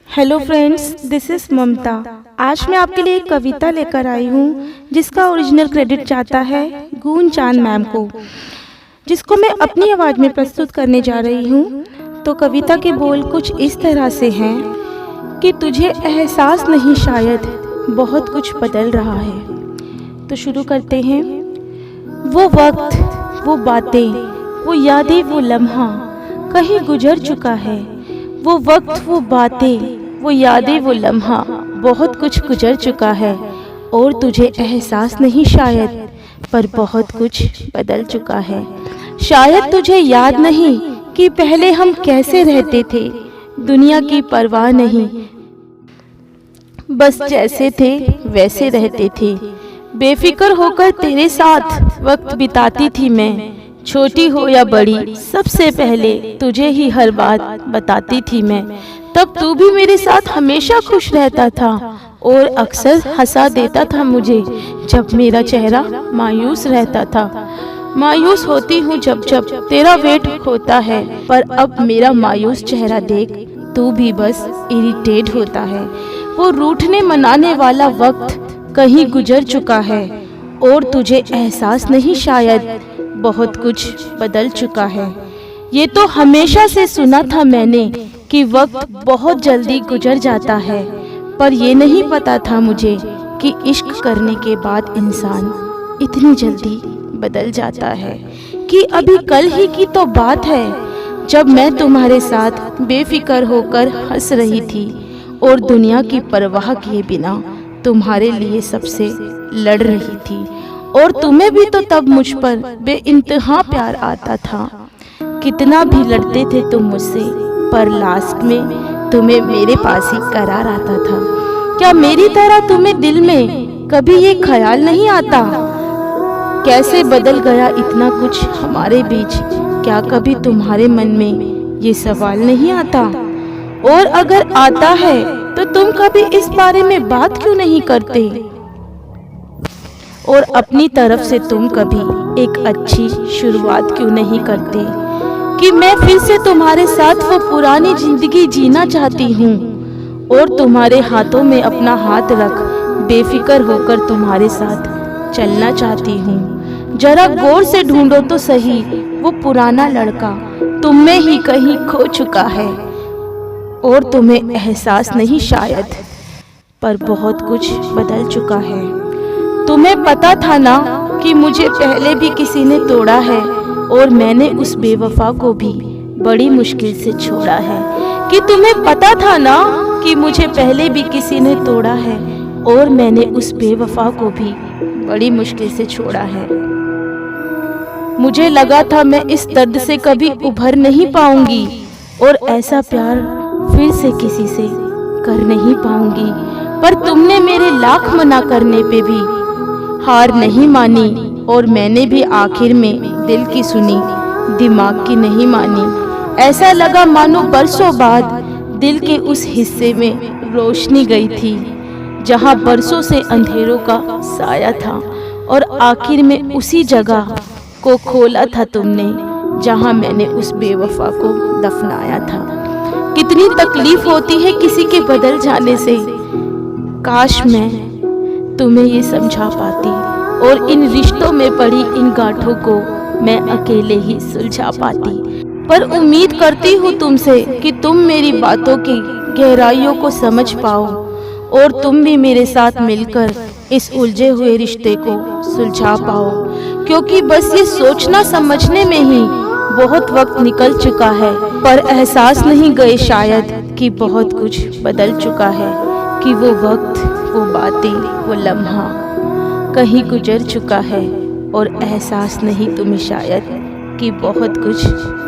Hello friends, this is ममता। आज मैं आपके लिए एक कविता लेकर आई हूँ जिसका ओरिजिनल क्रेडिट जाता है गूंज चांद मैम को, जिसको मैं अपनी आवाज़ में प्रस्तुत करने जा रही हूँ। तो कविता के बोल कुछ इस तरह से हैं कि तुझे एहसास नहीं शायद बहुत कुछ बदल रहा है। तो शुरू करते हैं। वो वक्त, वो बातें, वो यादें, वो लम्हा कहीं गुजर चुका है। वो वक्त, वो बातें, वो यादें, वो लम्हा बहुत कुछ गुजर चुका है। और तुझे एहसास नहीं शायद, पर बहुत कुछ बदल चुका है। शायद तुझे याद नहीं कि पहले हम कैसे रहते थे। दुनिया की परवाह नहीं, बस जैसे थे वैसे रहते थे। बेफिक्र होकर तेरे साथ वक्त बिताती थी मैं। छोटी हो या बड़ी, सबसे पहले तुझे ही हर बात बताती थी मैं। तब तू भी मेरे साथ हमेशा खुश रहता था और अक्सर हंसा देता था मुझे जब मेरा चेहरा मायूस रहता था। मायूस होती हूँ जब जब तेरा वेट होता है, पर अब मेरा मायूस चेहरा देख तू भी बस इरिटेट होता है। वो रूठने मनाने वाला वक्त कहीं गुजर चुका है। और तुझे एहसास नहीं शायद बहुत कुछ बदल चुका है। ये तो हमेशा से सुना था मैंने कि वक्त बहुत जल्दी गुजर जाता है, पर ये नहीं पता था मुझे कि इश्क करने के बाद इंसान इतनी जल्दी बदल जाता है। कि अभी कल ही की तो बात है जब मैं तुम्हारे साथ बेफिक्र होकर हंस रही थी और दुनिया की परवाह किए बिना तुम्हारे लिए सबसे लड़ रही थी। और तुम्हें भी तो तब मुझ पर बेइंतहा प्यार आता था। कितना भी लड़ते थे तुम मुझसे, पर लास्ट में तुम्हें मेरे पास ही करार आता था। क्या मेरी तरह तुम्हें दिल में कभी ये ख्याल नहीं आता कैसे बदल गया इतना कुछ हमारे बीच? क्या कभी तुम्हारे मन में ये सवाल नहीं आता? और अगर आता है तो तुम कभी इस बारे में बात क्यों नहीं करते? और अपनी तरफ से तुम कभी एक अच्छी शुरुआत क्यों नहीं करते? कि मैं फिर से तुम्हारे साथ वो पुरानी जिंदगी जीना चाहती हूँ और तुम्हारे हाथों में अपना हाथ रख बेफिक्र होकर तुम्हारे साथ चलना चाहती हूँ। जरा गौर से ढूंढो तो सही, वो पुराना लड़का तुम में ही कहीं खो चुका है। और तुम्हें एहसास नहीं शायद, पर बहुत कुछ बदल चुका है। तुम्हें पता था ना कि मुझे पहले भी किसी ने तोड़ा है और मैंने उस बेवफा को भी बड़ी मुश्किल से छोड़ा है। कि तुम्हें पता था ना कि मुझे पहले भी किसी ने तोड़ा है और मैंने उस बेवफा को भी बड़ी मुश्किल से छोड़ा है। मुझे लगा था मैं इस दर्द से कभी उभर नहीं पाऊंगी और ऐसा प्यार फिर से किसी से कर नहीं पाऊंगी, पर तुमने मेरे लाख मना करने पे भी हार नहीं मानी और मैंने भी आखिर में दिल की सुनी, दिमाग की नहीं मानी। ऐसा लगा मानो बरसों बाद दिल के उस हिस्से में रोशनी गई थी जहां बरसों से अंधेरों का साया था। और आखिर में उसी जगह को खोला था तुमने जहां मैंने उस बेवफा को दफनाया था। कितनी तकलीफ होती है किसी के बदल जाने से। काश मैं तुम्हें ये समझा पाती और इन रिश्तों में पड़ी इन गांठों को मैं अकेले ही सुलझा पाती। पर उम्मीद करती हूँ तुमसे कि तुम मेरी बातों की गहराइयों को समझ पाओ और तुम भी मेरे साथ मिलकर इस उलझे हुए रिश्ते को सुलझा पाओ। क्योंकि बस ये सोचना समझने में ही बहुत वक्त निकल चुका है, पर एहसास नहीं गए शायद कि बहुत कुछ बदल चुका है। कि वो वक्त, वो बातें, वो लम्हा कहीं गुजर चुका है और एहसास नहीं तुम्हें शायद कि बहुत कुछ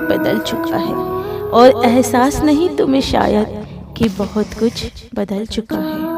बदल चुका है। और एहसास नहीं तुम्हें शायद कि बहुत कुछ बदल चुका है।